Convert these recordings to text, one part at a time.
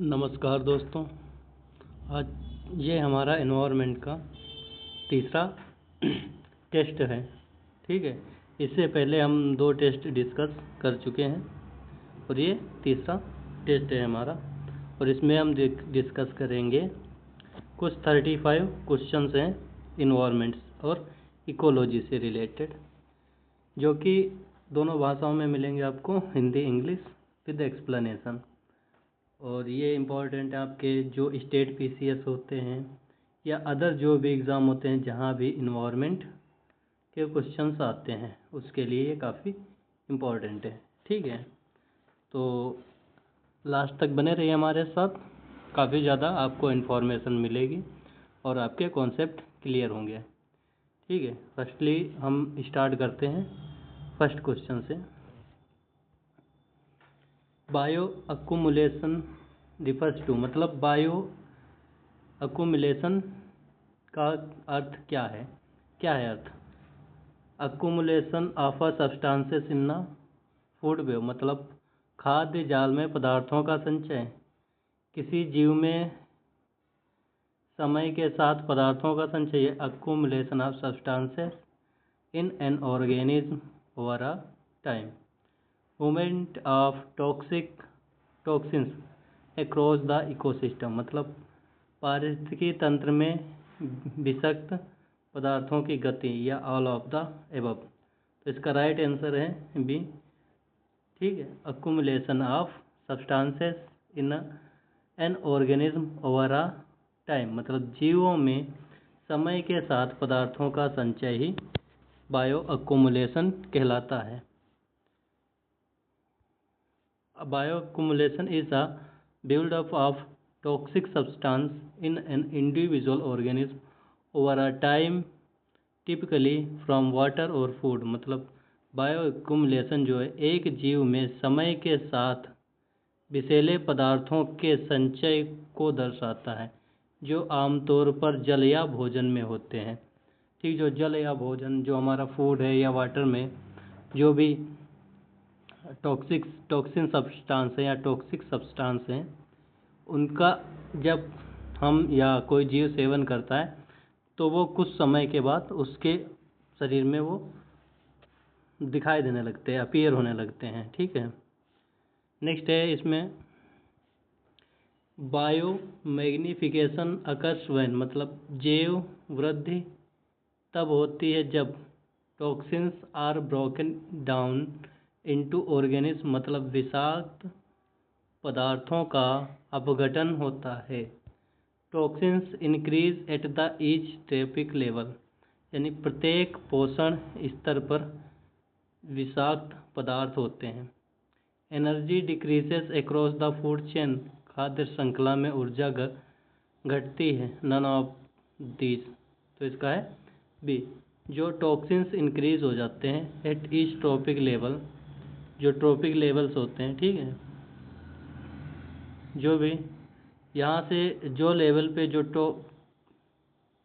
नमस्कार दोस्तों। आज ये हमारा एनवायरनमेंट का तीसरा टेस्ट है। ठीक है, इससे पहले हम 2 टेस्ट डिस्कस कर चुके हैं और ये तीसरा टेस्ट है हमारा। और इसमें हम डिस्कस करेंगे कुछ 35 क्वेश्चंस हैं इन्वायरमेंट्स और इकोलॉजी से रिलेटेड, जो कि दोनों भाषाओं में मिलेंगे आपको, हिंदी इंग्लिश विद एक्सप्लेनेशन। और ये इम्पॉर्टेंट है आपके जो स्टेट पीसीएस होते हैं या अदर जो भी एग्ज़ाम होते हैं जहाँ भी इन्वायरमेंट के क्वेश्चंस आते हैं, उसके लिए ये काफ़ी इम्पॉर्टेंट है। ठीक है, तो लास्ट तक बने रहिए हमारे साथ, काफ़ी ज़्यादा आपको इन्फॉर्मेशन मिलेगी और आपके कॉन्सेप्ट क्लियर होंगे। ठीक है, फर्स्टली हम स्टार्ट करते हैं फर्स्ट क्वेश्चन से। बायो अक्यूमुलेशन रिफर्स टू, मतलब बायो अक्यूमुलेशन का अर्थ क्या है? क्या है अर्थ? Accumulation of a substances in a food web, मतलब खाद्य जाल में पदार्थों का संचय। किसी जीव में समय के साथ पदार्थों का संचय, accumulation of substances in an organism over a time. Movement of toxins across the ecosystem, मतलब पारिस्थितिकी तंत्र में विषाक्त पदार्थों की गति, या ऑल ऑफ द एबव। तो इसका राइट आंसर है बी। ठीक है, accumulation of substances in an organism over a time, मतलब जीवों में समय के साथ पदार्थों का संचय ही बायो अक्यूमुलेशन कहलाता है। Bioaccumulation is a build-up of toxic substance in an individual organism over a time, typically from water or food। मतलब बायोअक्यूमुलेशन जो है एक जीव में समय के साथ विषैले पदार्थों के संचय को दर्शाता है, जो आमतौर पर जल या भोजन में होते हैं। ठीक, जो जल या भोजन, जो हमारा फूड है या वाटर में जो भी टॉक्सिन सब्सटेंस है या टॉक्सिक सब्सटेंस हैं, उनका जब हम या कोई जीव सेवन करता है तो वो कुछ समय के बाद उसके शरीर में वो दिखाई देने लगते हैं, अपीयर होने लगते हैं। ठीक है, नेक्स्ट है इसमें बायो मैग्निफिकेशन अकर्स व्हेन, मतलब जैव वृद्धि तब होती है जब toxins are broken down into organism, मतलब विषाक्त पदार्थों का अपघटन होता है। Toxins increase at the each trophic level, यानी प्रत्येक पोषण स्तर पर विषाक्त पदार्थ होते हैं। Energy decreases across the food chain, खाद्य श्रृंखला में ऊर्जा घटती है। नन ऑफ दीज, तो इसका है बी। जो टॉक्सिन्स इंक्रीज हो जाते हैं एट ईच ट्रॉपिक लेवल, जो ट्रॉपिक लेवल्स होते हैं, ठीक है, जो भी यहाँ से जो लेवल पे जो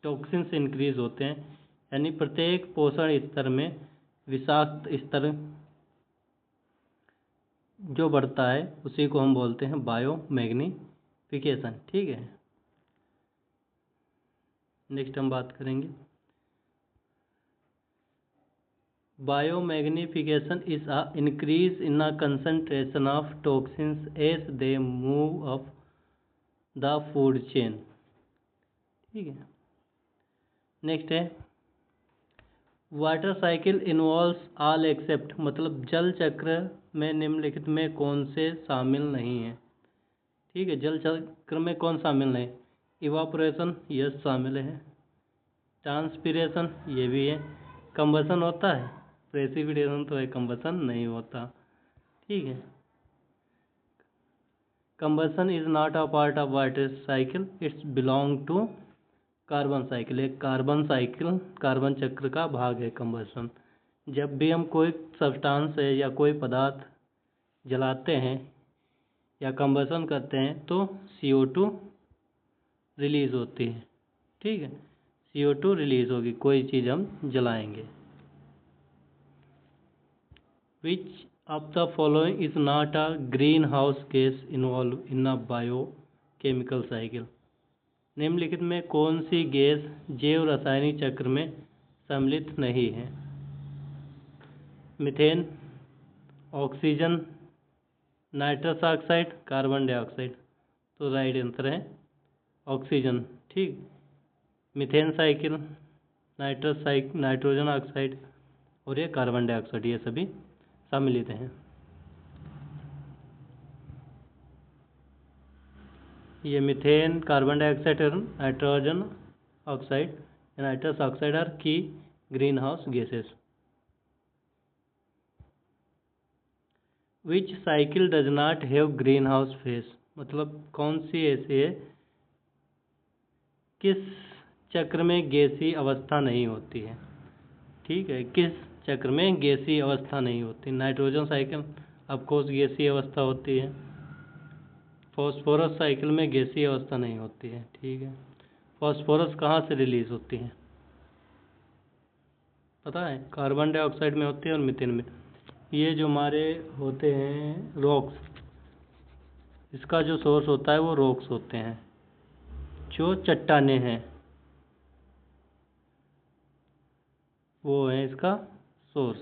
टॉक्सिन्स इंक्रीज होते हैं, यानी प्रत्येक पोषण स्तर में विषाक्त स्तर जो बढ़ता है उसी को हम बोलते हैं बायो मैग्निफिकेशन। ठीक है, नेक्स्ट हम बात करेंगे biomagnification is a increase in a concentration of toxins as they move up the food chain. ठीक है, नेक्स्ट है water cycle involves all except, मतलब जल चक्र में निम्नलिखित में कौन से शामिल नहीं है। ठीक है, जल चक्र में कौन शामिल नहीं? इवापोरेशन, यस शामिल है। ट्रांसपीरेशन, ये भी है। कंबसन होता है, प्रेसिपिटेशन तो है, कंबसन नहीं होता। ठीक है, combustion is not a part of water cycle, it's belong to carbon cycle. एक कार्बन साइकिल, कार्बन चक्र का भाग है कंबसन। जब भी हम कोई सब्सटेंस है या कोई पदार्थ जलाते हैं या कंबसन करते हैं तो CO2 रिलीज होती है। ठीक है, CO2 रिलीज होगी, कोई चीज़ हम जलाएंगे। Which of the following is not a greenhouse gas involve in a biochemical cycle. निम्नलिखित में कौन सी गैस जैव रासायनिक चक्र में सम्मिलित नहीं है? Methane, oxygen, nitrous oxide, carbon dioxide. तो राइट आंसर है ऑक्सीजन। ठीक, मीथेन साइकिल, नाइट्रोजन ऑक्साइड और ये कार्बन डाइऑक्साइड, ये सभी सम्मिलित हैं। ये मीथेन, कार्बन डाइऑक्साइड और nitrogen oxide, nitrous oxide are key greenhouse gases. Which cycle does not have greenhouse face? मतलब कौन सी ऐसी है किस चक्र में गैसीय अवस्था नहीं होती है? ठीक है, किस चक्र में गैसीय अवस्था नहीं होती? नाइट्रोजन साइकिल ऑफकोर्स गैसीय अवस्था होती है। फॉस्फोरस साइकिल में गैसीय अवस्था नहीं होती है। ठीक है, फॉस्फोरस कहाँ से रिलीज होती है पता है? कार्बन डाइऑक्साइड में होती है और मीथेन में। ये जो हमारे होते हैं रॉक्स, इसका जो सोर्स होता है वो रॉक्स होते हैं, जो चट्टानें हैं वो है इसका सोर्स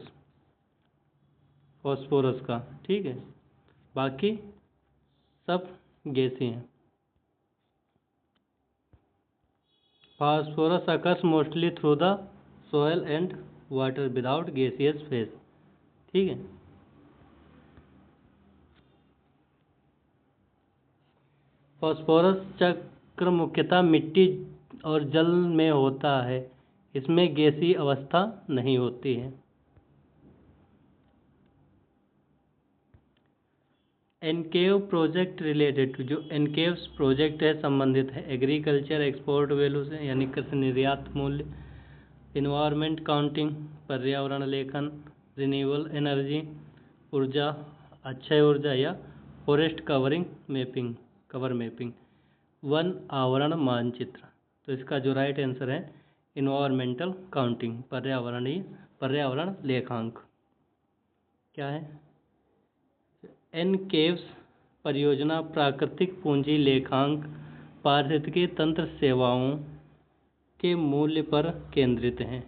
फॉस्फोरस का। ठीक है, बाकी सब गैसी हैं। Phosphorus occurs mostly through the soil and water without gaseous face. ठीक है, फॉस्फोरस चक्र मुख्यतः मिट्टी और जल में होता है, इसमें गैसीय अवस्था नहीं होती है। एनकेव प्रोजेक्ट रिलेटेड टू, जो एनकेव्स प्रोजेक्ट है संबंधित है एग्रीकल्चर एक्सपोर्ट वैल्यू से, यानी कृषि निर्यात मूल्य, इन्वायरमेंट काउंटिंग पर्यावरण लेखन, रिन्यूएबल एनर्जी ऊर्जा, अक्षय ऊर्जा, या forest covering mapping cover mapping, one आवरण मानचित्र। तो इसका जो राइट आंसर है इन्वायरमेंटल काउंटिंग पर्यावरण लेखांक। क्या है? एनकेव्स परियोजना प्राकृतिक पूंजी लेखांक पारिस्थितिकी तंत्र सेवाओं के मूल्य पर केंद्रित है।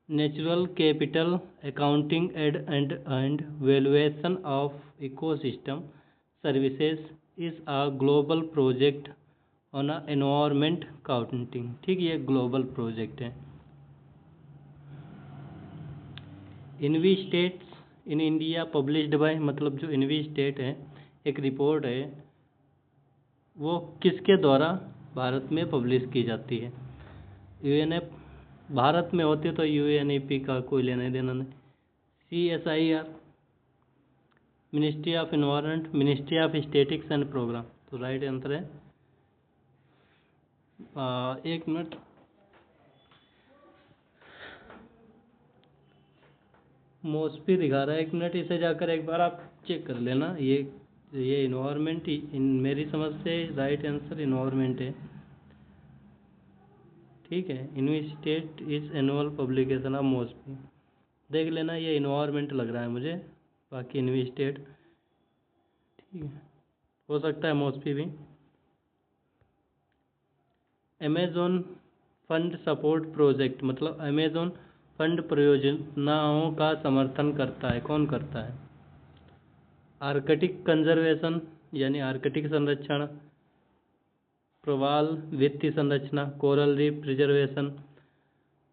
Natural capital accounting and valuation of ecosystem services is a global project on a environment counting. ठीक, ये ग्लोबल प्रोजेक्ट है। Env states in India published by, मतलब जो इनवी स्टेट है एक रिपोर्ट है वो किसके द्वारा भारत में पब्लिश की जाती है? यूएनएफ भारत में होती है तो यूएनईपी का कोई लेना देना नहीं। CSIR, ministry of environment, ministry of statics and program. तो राइट आंसर है एक मिनट, मॉस्फी दिखा रहा है, एक मिनट इसे जाकर एक बार आप चेक कर लेना। ये इन्वायरमेंट इन मेरी समझ से राइट आंसर इन्वायरमेंट है। ठीक है, इनविस्टेट इज एनुअल पब्लिकेशन ऑफ मॉस्फी, देख लेना, ये इन्वायरमेंट लग रहा है मुझे, बाकी इनविस्टेट ठीक है, हो सकता है मॉस्फी भी। अमेज़न फंड सपोर्ट प्रोजेक्ट, मतलब अमेज़न फंड परियोजनाओं का समर्थन करता है, कौन करता है? आर्कटिक कंजर्वेशन यानी आर्कटिक संरक्षण, प्रवाल वित्तीय संरचना, coral reef preservation,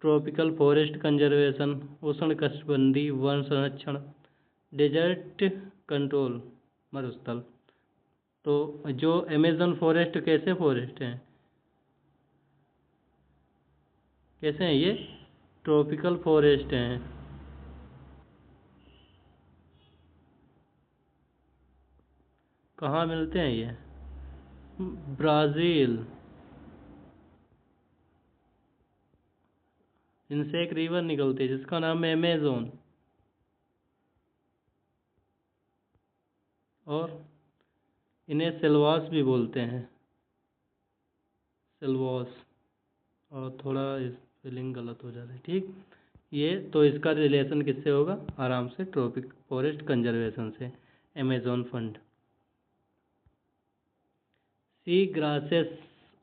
tropical forest conservation, उष्णकटिबंधीय वन संरक्षण, डेजर्ट कंट्रोल मरुस्थल। तो जो अमेज़न फॉरेस्ट कैसे फॉरेस्ट हैं, कैसे हैं ये? ट्रॉपिकल फॉरेस्ट हैं। कहाँ मिलते हैं ये? ब्राज़ील। इनसे एक रिवर निकलती है जिसका नाम है अमेज़न, और इन्हें सिलवास भी बोलते हैं, सिलवास, और थोड़ा स्पेलिंग गलत हो जाता है। ठीक, ये तो इसका रिलेशन किससे होगा? आराम से ट्रॉपिक फॉरेस्ट कंजर्वेशन से, Amazon fund. Sea grasses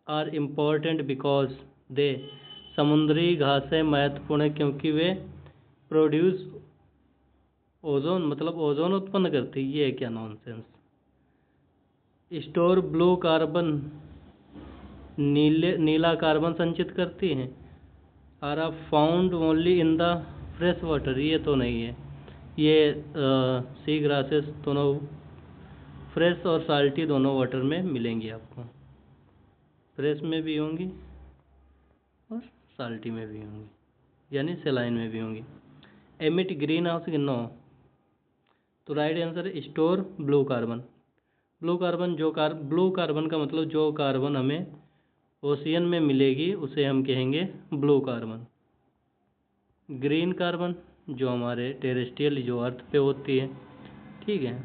are important because they, समुद्री घासें महत्वपूर्ण है क्योंकि वे प्रोड्यूस ओजोन, मतलब ओजोन उत्पन्न करती है। ये है क्या नॉनसेंस। स्टोर ब्लू कार्बन, नीला कार्बन संचित करती हैं। Are are found only in the fresh water, ये तो नहीं है। ये सी ग्रासेस दोनों फ्रेश और साल्टी दोनों वाटर में मिलेंगी आपको, फ्रेश में भी होंगी और साल्टी में भी होंगी, यानी सेलाइन में भी होंगी। एमिट ग्रीन हाउस नो, तो राइट आंसर है store blue carbon. Blue carbon blue carbon का मतलब जो कार्बन हमें ओशियन में मिलेगी उसे हम कहेंगे ब्लू कार्बन। ग्रीन कार्बन जो हमारे टेरेस्ट्रियल, जो अर्थ पे होती है, ठीक है।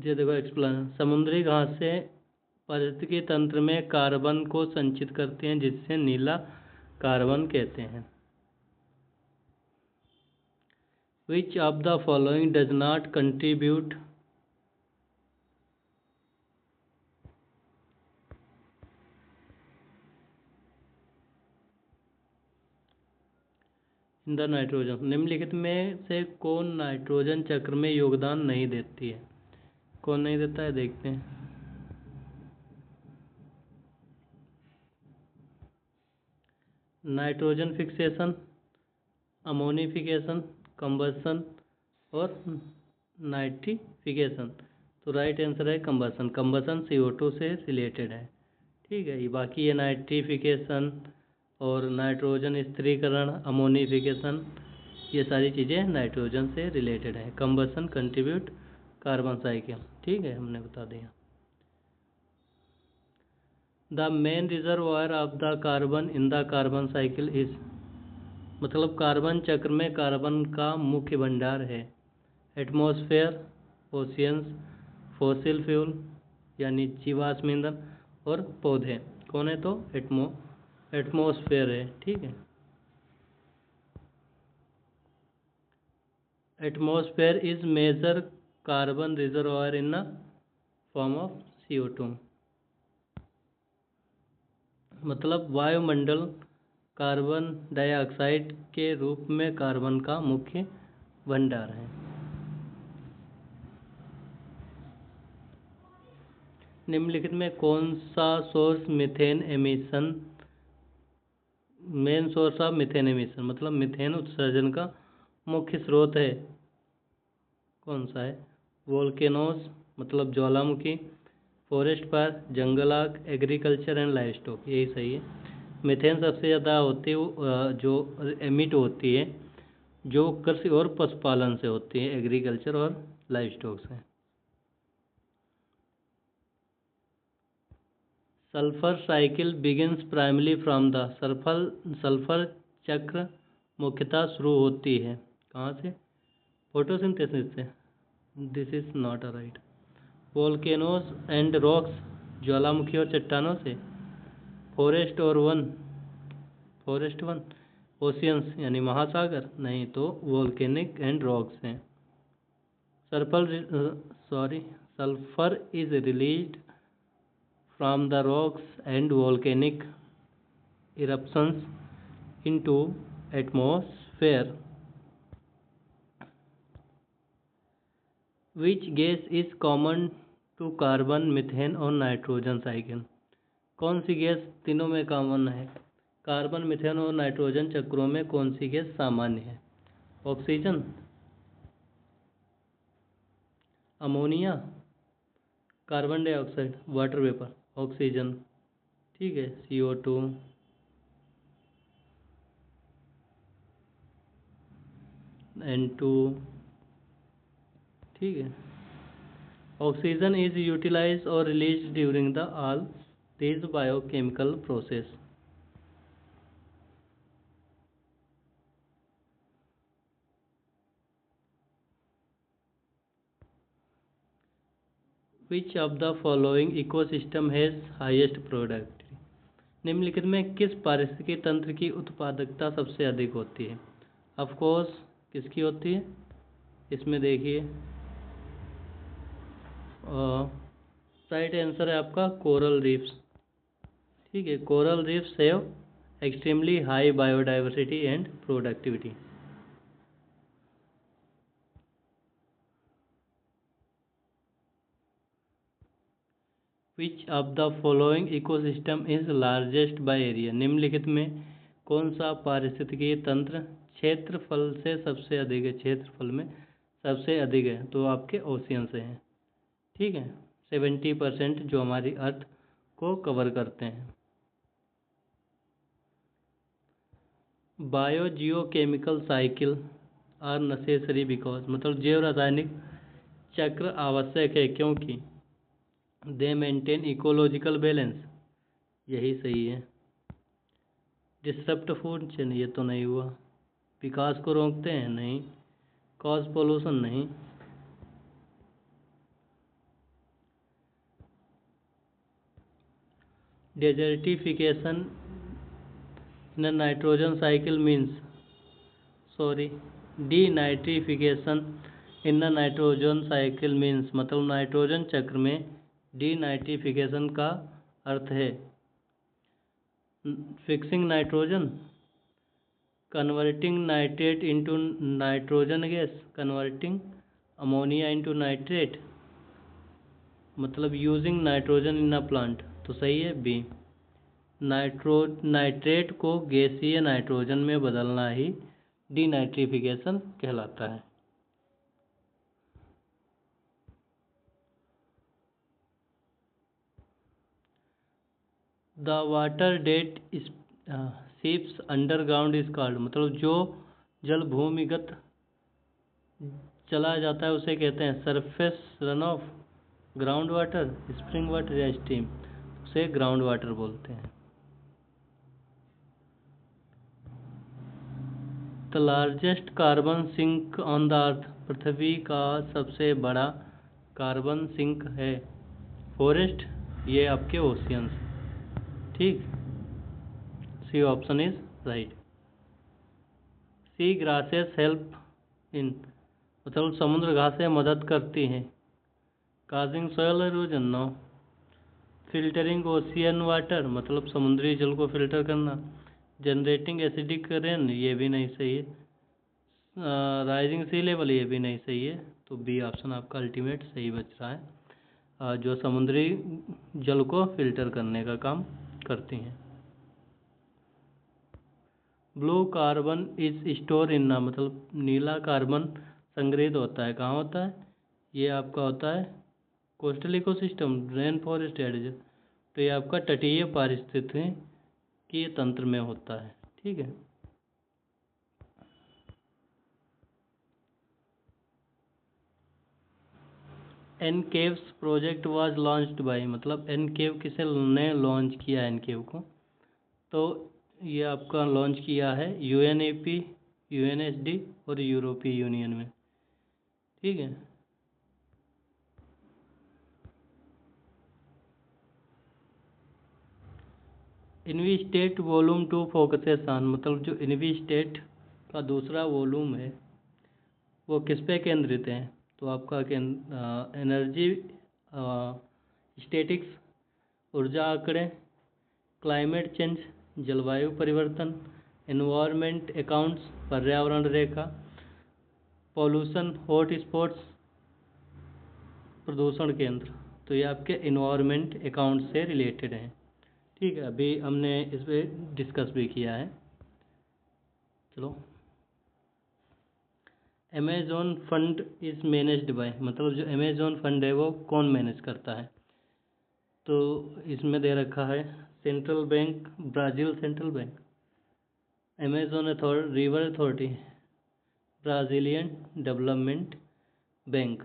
ये देखो एक्सप्लेन, समुद्री घासें पारिस्थितिकी तंत्र में कार्बन को संचित करते हैं जिससे नीला कार्बन कहते हैं। विच of the following does not contribute in the nitrogen, निम्नलिखित में से कौन नाइट्रोजन चक्र में योगदान नहीं देती है। कौन नहीं देता है, देखते हैं। नाइट्रोजन फिक्सेशन, अमोनिफिकेशन, कंबसन और नाइट्रिफिकेशन। तो राइट आंसर है कंबसन। कंबसन CO2 से रिलेटेड है, ठीक है। ये बाकी ये नाइट्रिफिकेशन और नाइट्रोजन स्थिरीकरण, अमोनिफिकेशन, ये सारी चीज़ें नाइट्रोजन से रिलेटेड है। कंबसन कंट्रीब्यूट कार्बन साइकिल, ठीक है, हमने बता दिया। The main reservoir of the carbon in the carbon cycle is, मतलब कार्बन चक्र में कार्बन का मुख्य भंडार है। एटमॉस्फेयर, ओशियंस, फॉसिल फ्यूल यानी जीवाश्म ईंधन और पौधे। कौन है, तो एटमॉस्फेयर है, ठीक है। Atmosphere is major carbon reservoir in the form of CO2, मतलब वायुमंडल कार्बन डाइऑक्साइड के रूप में कार्बन का मुख्य भंडार है। निम्नलिखित में कौन सा source methane emission, main source of methane emission, मतलब मीथेन उत्सर्जन का मुख्य स्रोत है, कौन सा है। वोल्केनोस, मतलब ज्वालामुखी, फॉरेस्ट फायर, जंगल आग, एग्रीकल्चर एंड लाइव स्टॉक, यही सही है। मीथेन सबसे ज़्यादा होती है जो एमिट होती है, जो कृषि और पशुपालन से होती है, एग्रीकल्चर और लाइव स्टॉक से। Sulphur cycle begins primarily from the, sulphur चक्र मुख्यतः शुरू होती है कहाँ से, फोटोसिंथेसिस से। This is not a right. Volcanoes and rocks, ज्वालामुखी और चट्टानों से। फॉरेस्ट वन, ओशियंस यानी महासागर, नहीं तो वोल्केनिक एंड रॉक्स हैं। Sulphur is released from the rocks and volcanic eruptions into atmosphere. Which gas is common to carbon, methane और nitrogen cycle. कौन सी गैस तीनों में कॉमन है, कार्बन, मिथेन और नाइट्रोजन चक्रों में कौन सी गैस सामान्य है। Oxygen, ammonia, carbon dioxide, water vapour, oxygen, ठीक है। CO2, N2, ठीक है। ऑक्सीजन इज यूटिलाइज और release during the all these biochemical process. Which of the following ecosystem has highest productivity, निम्नलिखित में किस पारिस्थितिकी तंत्र की उत्पादकता सबसे अधिक होती है। ऑफ कोर्स किसकी होती है? इसमें देखिए राइट आंसर है आपका कोरल रीफ्स। ठीक है, coral reefs have extremely high biodiversity and productivity. Which of the following ecosystem is largest by area? निम्नलिखित में कौन सा पारिस्थितिकीय तंत्र क्षेत्रफल से सबसे अधिक है? क्षेत्रफल में सबसे अधिक है तो आपके ओशियन से हैं। ठीक है, 70% जो हमारी अर्थ को कवर करते हैं। Bio geo chemical cycle are necessary because, मतलब जैव रासायनिक चक्र आवश्यक है क्योंकि दे मेंटेन इकोलॉजिकल बैलेंस, यही सही है। डिसरप्ट फूड चेन, ये तो नहीं हुआ। विकास को रोकते हैं, नहीं। कॉज पोल्यूशन, नहीं। Desertification in nitrogen cycle means, sorry, denitrification in nitrogen cycle means, मतलब नाइट्रोजन चक्र में डीनाइट्रिफिकेशन का अर्थ है fixing nitrogen, converting nitrate into nitrogen gas, converting ammonia into nitrate, मतलब using nitrogen in a plant. तो सही है बी, नाइट्रेट को गैसीय नाइट्रोजन में बदलना ही डीनाइट्रिफिकेशन कहलाता है। The water that seeps underground is called, मतलब जो जल भूमिगत चला जाता है उसे कहते हैं surface run off, ground water, spring water या स्ट्रीम, उसे ग्राउंड वाटर बोलते हैं। The largest carbon sink on the earth, पृथ्वी का सबसे बड़ा कार्बन सिंक है फॉरेस्ट, ये आपके ओशियंस। ठीक, C option is right. Sea grasses help in, मतलब समुद्र घासें मदद करती हैं causing soil erosion, no. Filtering ocean water, मतलब समुद्री जल को फिल्टर करना। जनरेटिंग एसिडिक रेन, ये भी नहीं सही है। राइजिंग सी लेवल, ये भी नहीं सही है। तो बी ऑप्शन आपका अल्टीमेट सही बच रहा है, जो समुद्री जल को फिल्टर करने का काम करती हैं। Blue carbon is store in, मतलब नीला कार्बन संग्रहित होता है, कहाँ होता है? ये आपका होता है कोस्टल इकोसिस्टम, रेन फॉरेस्ट या डेजर्ट, तो ये आपका तटीय पारिस्थितिकी तंत्र में होता है। ठीक है, एनकेव्स प्रोजेक्ट वाज लॉन्च्ड बाय, मतलब एनकेव किसे ने लॉन्च किया है एनकेव को? तो ये आपका लॉन्च किया है यूएनईपी, यूएनएसडी और यूरोपीय यूनियन में। ठीक है, env state volume 2 focuses on, मतलब जो इनवी स्टेट का दूसरा वॉल्यूम है वो किस पे केंद्रित है? तो आपका एनर्जी स्टेटिक्स, ऊर्जा आंकड़े, क्लाइमेट चेंज, जलवायु परिवर्तन, एनवायरनमेंट अकाउंट्स, पर्यावरण रेखा, पॉल्यूशन हॉट स्पॉट्स, प्रदूषण केंद्र। तो ये आपके एनवायरनमेंट अकाउंट से रिलेटेड हैं। ठीक है, अभी हमने इस पर डिस्कस भी किया है। चलो, Amazon fund is managed by, मतलब जो अमेजोन फंड है वो कौन मैनेज करता है? तो इसमें दे रखा है central bank, Brazil central bank, Amazon river authority, Brazilian development bank.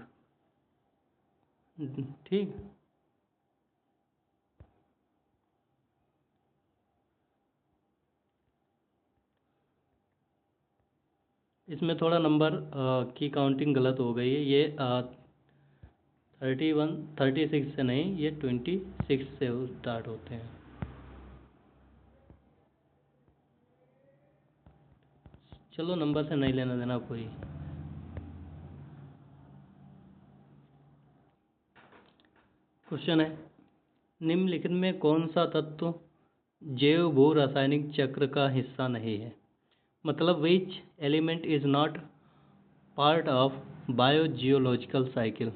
ठीक, इसमें थोड़ा नंबर की काउंटिंग गलत हो गई है। ये 31 36 से नहीं, ये 26 से स्टार्ट होते हैं। चलो नंबर से नहीं लेना देना कोई। क्वेश्चन है, निम्नलिखित में कौन सा तत्व जैव भू रासायनिक चक्र का हिस्सा नहीं है? मतलब which element is not part of biogeological cycle?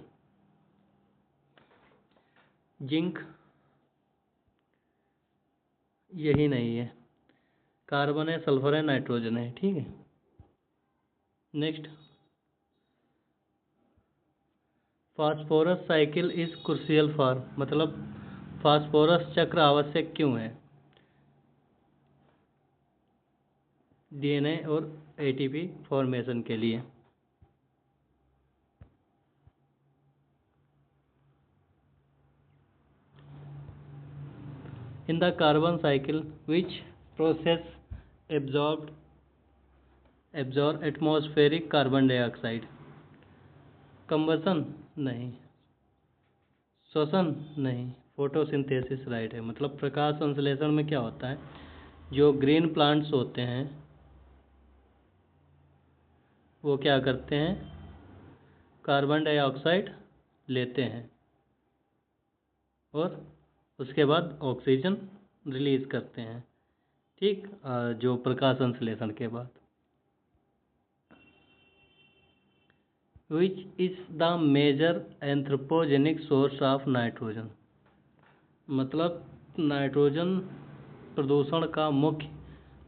Zinc यही नहीं है, कार्बन है, सल्फर है, नाइट्रोजन है। ठीक है, next, phosphorus cycle is crucial for, मतलब फास्फोरस चक्र आवश्यक क्यों है? डीएनए और एटीपी फॉर्मेशन के लिए। In the carbon cycle which process absorb atmospheric carbon dioxide? Combustion नहीं, श्वसन नहीं, फोटोसिंथेसिस राइट है। मतलब प्रकाश संश्लेषण में क्या होता है, जो ग्रीन प्लांट्स होते हैं वो क्या करते हैं, कार्बन डाइऑक्साइड लेते हैं और उसके बाद ऑक्सीजन रिलीज करते हैं। ठीक, जो प्रकाश संश्लेषण के बाद। Which is the major anthropogenic source of nitrogen? मतलब नाइट्रोजन प्रदूषण का मुख्य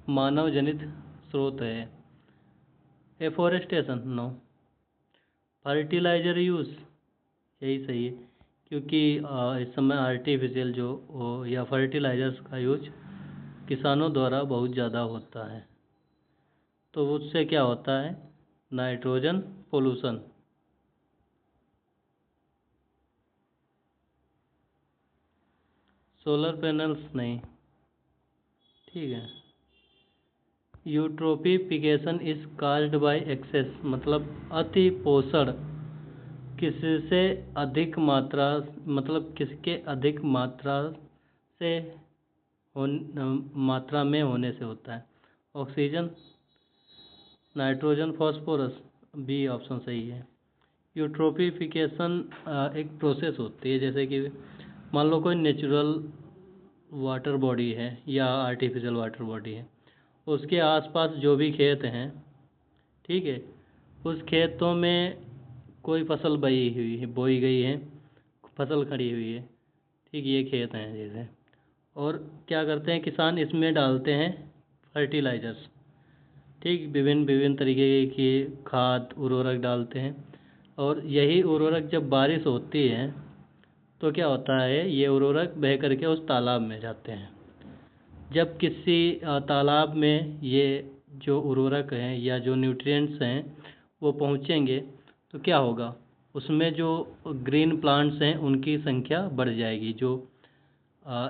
मानव जनित स्रोत है। एफोरेस्टेशन नो, फर्टिलाइजर यूज यही सही है, क्योंकि इस समय आर्टिफिशियल जो या फर्टिलाइजर्स का यूज किसानों द्वारा बहुत ज़्यादा होता है, तो उससे क्या होता है, नाइट्रोजन पोल्यूशन। सोलर पैनल्स नहीं। ठीक है, eutrophication is caused by access, मतलब अति पोषण किससे अधिक मात्रा, मतलब किसके अधिक मात्रा से मात्रा में होने से होता है? Oxygen, nitrogen, phosphorus, B option सही है। यूट्रोफिकेशन एक प्रोसेस होती है, जैसे कि मान लो कोई नेचुरल वाटर बॉडी है या आर्टिफिशियल वाटर बॉडी है, उसके आसपास जो भी खेत हैं, ठीक है, उस खेतों में कोई फसल बोई गई है, फसल खड़ी हुई है, ठीक, ये खेत हैं जैसे, और क्या करते हैं किसान, इसमें डालते हैं फर्टिलाइजर्स, ठीक, विभिन्न विभिन्न तरीके की खाद उर्वरक डालते हैं, और यही उर्वरक जब बारिश होती है तो क्या होता है, ये उर्वरक बह करके उस तालाब में जाते हैं। जब किसी तालाब में ये जो उर्वरक हैं या जो न्यूट्रिएंट्स हैं वो पहुँचेंगे तो क्या होगा, उसमें जो ग्रीन प्लांट्स हैं उनकी संख्या बढ़ जाएगी, जो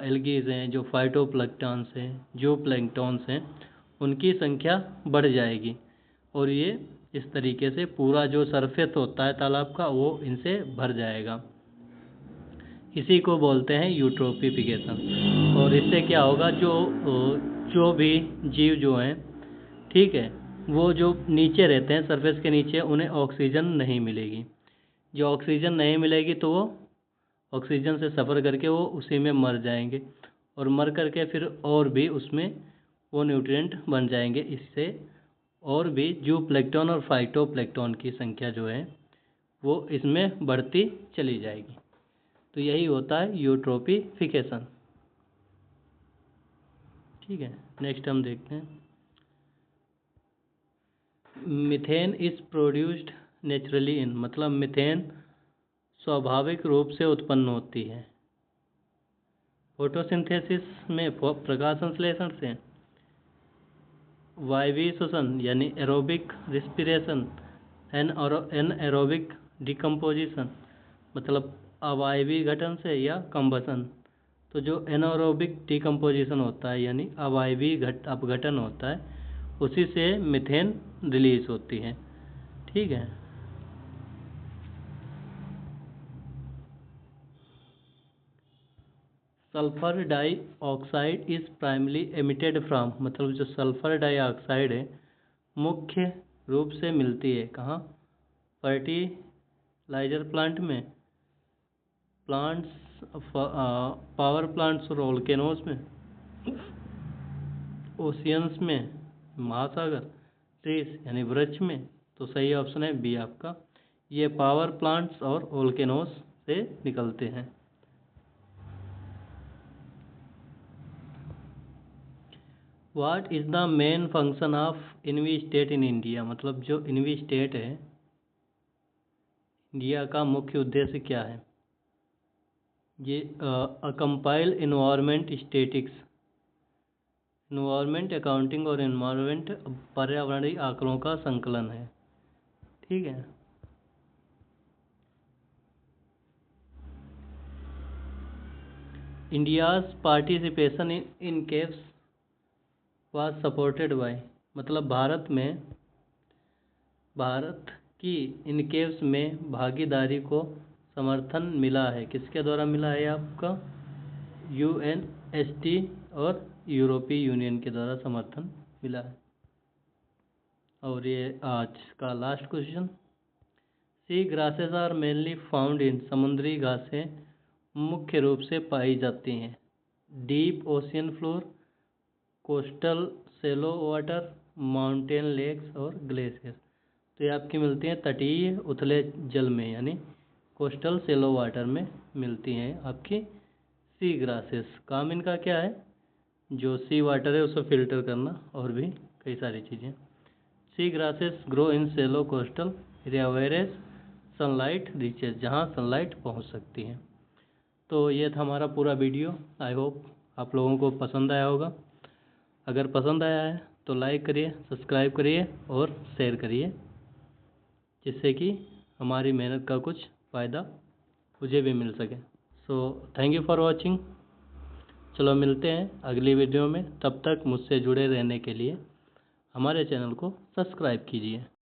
एल्गीज हैं, जो फाइटोप्लैंक्टन्स हैं, जो प्लैंक्टन्स हैं, उनकी संख्या बढ़ जाएगी, और ये इस तरीके से पूरा जो सरफेस होता है तालाब का वो इनसे भर जाएगा। इसी को बोलते हैं यूट्रोफिकेशन। और इससे क्या होगा, जो भी जीव जो हैं, ठीक है, वो जो नीचे रहते हैं सरफेस के नीचे, उन्हें ऑक्सीजन नहीं मिलेगी। जो ऑक्सीजन नहीं मिलेगी तो वो ऑक्सीजन से सफ़र करके वो उसी में मर जाएंगे, और मर करके फिर और भी उसमें वो न्यूट्रिएंट बन जाएंगे। इससे और भी जू प्लैंक्टन और फाइटोप्लैंक्टन की संख्या जो है वो इसमें बढ़ती चली जाएगी। तो यही होता है यूट्रोफिकेशन। ठीक है, नेक्स्ट हम देखते हैं, methane is produced naturally in, मतलब मीथेन स्वाभाविक रूप से उत्पन्न होती है फोटोसिंथेसिस में, प्रकाश संश्लेषण से, वायवीय श्वसन यानी aerobic respiration, anaerobic decomposition, मतलब अवायवीय घटन से, या कंबसन। तो जो एनारोबिक डिकम्पोजिशन होता है यानी अवायवीय अपघटन होता है, उसी से मीथेन रिलीज होती है। ठीक है, sulphur dioxide is primarily emitted from, मतलब जो सल्फर डाइऑक्साइड है मुख्य रूप से मिलती है कहाँ? फर्टिलाइजर प्लांट में, प्लांट्स पावर प्लांट्स और वोल्केनोज में, ओशियंस में, महासागर, ट्रीज यानी वृक्ष में। तो सही ऑप्शन है बी आपका, ये पावर प्लांट्स और वोल्केनोज से निकलते हैं। What is the main function of env state in India? मतलब जो इनवी स्टेट है इंडिया का मुख्य उद्देश्य क्या है? ये compile environment statics, environment accounting और इन्वायरमेंट पर्यावरणीय आंकड़ों का संकलन है। ठीक है। India's participation in caves was supported by, मतलब भारत की इन केव्स में भागीदारी को समर्थन मिला है। किसके द्वारा मिला है आपका? UNST और यूरोपीय यूनियन के द्वारा समर्थन मिला है। और ये आज का last question, sea grasses are mainly found in, समुद्री घासें मुख्य रूप से पाई जाती हैं deep ocean floor, coastal shallow water, mountain lakes और ग्लेशियर। तो ये आपकी मिलती हैं तटीय उथले जल में, यानी कोस्टल सेलो वाटर में मिलती हैं आपकी सी ग्रासेस। काम इनका क्या है? जो सी वाटर है उसे फिल्टर करना और भी कई सारी चीज़ें। Sea grasses grow in shallow coastal area where as sunlight reaches, जहाँ सनलाइट पहुँच सकती है। तो ये था हमारा पूरा वीडियो। आई होप आप लोगों को पसंद आया होगा। अगर पसंद आया है तो लाइक करिए, सब्सक्राइब करिए और शेयर करिए, जिससे कि हमारी मेहनत का कुछ फ़ायदा मुझे भी मिल सके। So thank you for watching. चलो मिलते हैं अगली वीडियो में, तब तक मुझसे जुड़े रहने के लिए हमारे चैनल को सब्सक्राइब कीजिए।